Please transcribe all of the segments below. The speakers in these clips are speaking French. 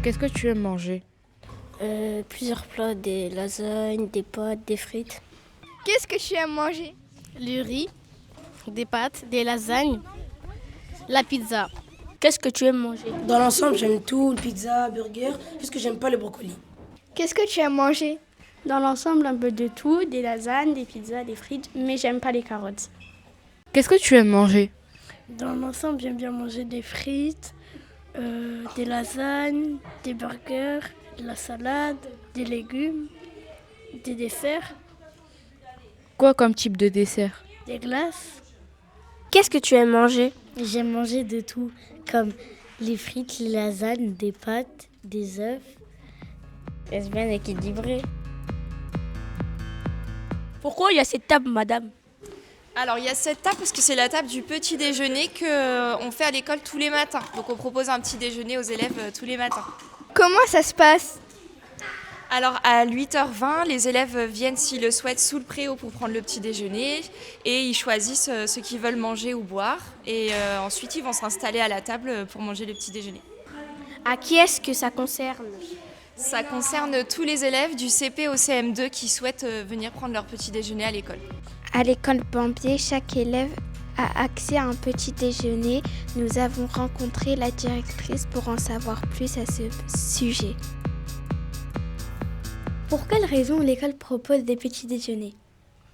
Qu'est-ce que tu aimes manger? Plusieurs plats, des lasagnes, des pâtes, des frites. Qu'est-ce que tu aimes manger? Le riz, des pâtes, des lasagnes, la pizza. Qu'est-ce que tu aimes manger? Dans l'ensemble, j'aime tout, pizza, burger, juste que j'aime pas le brocoli. Qu'est-ce que tu aimes manger? Dans l'ensemble, un peu de tout, des lasagnes, des pizzas, des frites, mais j'aime pas les carottes. Qu'est-ce que tu aimes manger? Dans l'ensemble, j'aime bien manger des frites, des lasagnes, des burgers, de la salade, des légumes, des desserts, Quoi comme type de dessert? des glaces. Qu'est-ce que tu aimes manger? J'aime manger de tout, comme les frites, les lasagnes, des pâtes, des œufs. C'est bien équilibré. Pourquoi il y a cette table, madame? Alors il y a cette table parce que c'est la table du petit déjeuner qu'on fait à l'école tous les matins. Donc on propose un petit déjeuner aux élèves tous les matins. Comment ça se passe? Alors à 8h20, les élèves viennent s'ils le souhaitent sous le préau pour prendre le petit déjeuner et ils choisissent ce qu'ils veulent manger ou boire et ensuite ils vont s'installer à la table pour manger le petit déjeuner. À qui est-ce que ça concerne? Ça concerne tous les élèves du CP au CM2 qui souhaitent venir prendre leur petit déjeuner à l'école. À l'école Bambier, chaque élève a accès à un petit déjeuner. Nous avons rencontré la directrice pour en savoir plus à ce sujet. Pour quelle raison l'école propose des petits déjeuners?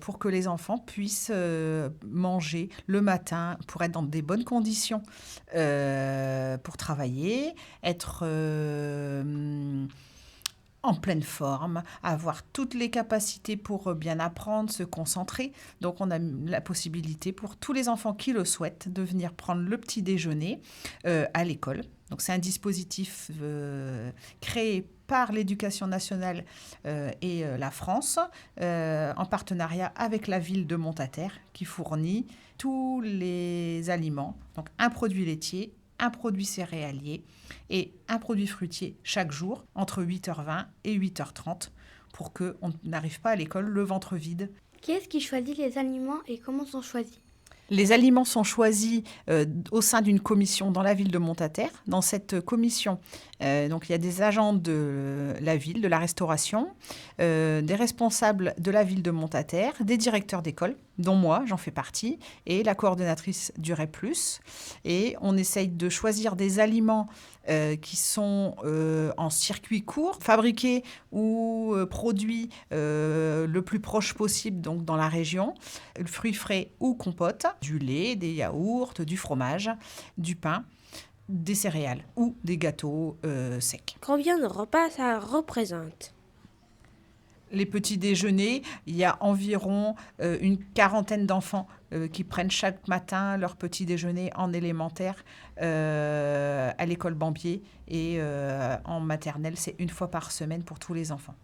Pour que les enfants puissent manger le matin, pour être dans des bonnes conditions, pour travailler, être en pleine forme, avoir toutes les capacités pour bien apprendre, se concentrer. Donc on a la possibilité pour tous les enfants qui le souhaitent de venir prendre le petit déjeuner à l'école. Donc c'est un dispositif créé par l'Éducation nationale et la France, en partenariat avec la ville de Montataire, qui fournit tous les aliments, donc un produit laitier, un produit céréalier et un produit fruitier chaque jour, entre 8h20 et 8h30, pour qu'on n'arrive pas à l'école le ventre vide. Qui est-ce qui choisit les aliments et comment sont choisis? Les aliments sont choisis au sein d'une commission dans la ville de Montataire. Dans cette commission, donc il y a des agents de la ville, de la restauration, des responsables de la ville de Montataire, des directeurs d'école, dont moi, j'en fais partie, et la coordonnatrice du REP+. Et on essaye de choisir des aliments qui sont en circuit court, fabriqués ou produits le plus proche possible, donc dans la région, fruits frais ou compotes, du lait, des yaourts, du fromage, du pain, des céréales ou des gâteaux secs. Combien de repas ça représente? Les petits déjeuners, il y a environ une quarantaine d'enfants qui prennent chaque matin leur petit déjeuner en élémentaire à l'école Bambier et en maternelle, c'est une fois par semaine pour tous les enfants.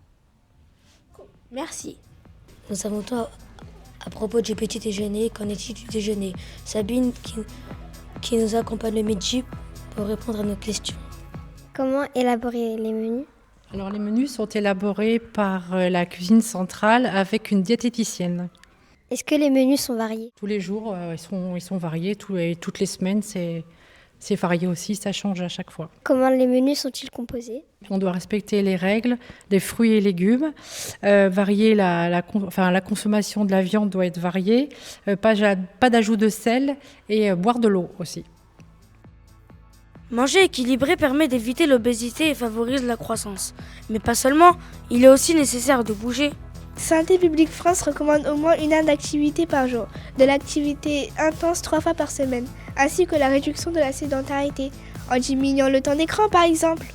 Merci. Nous avons toi à propos du petit déjeuner. Qu'en est-il du déjeuner? Sabine qui nous accompagne le midi pour répondre à nos questions. Comment élaborer les menus? Alors les menus sont élaborés par la cuisine centrale avec une diététicienne. Est-ce que les menus sont variés? Tous les jours, ils sont variés. Toutes les semaines, c'est varié aussi, ça change à chaque fois. Comment les menus sont-ils composés? On doit respecter les règles des fruits et légumes, varier la consommation de la viande doit être variée, pas d'ajout de sel et boire de l'eau aussi. Manger équilibré permet d'éviter l'obésité et favorise la croissance. Mais pas seulement, il est aussi nécessaire de bouger. Santé publique France recommande au moins 1 heure d'activité par jour, de l'activité intense 3 fois par semaine, ainsi que la réduction de la sédentarité, en diminuant le temps d'écran par exemple.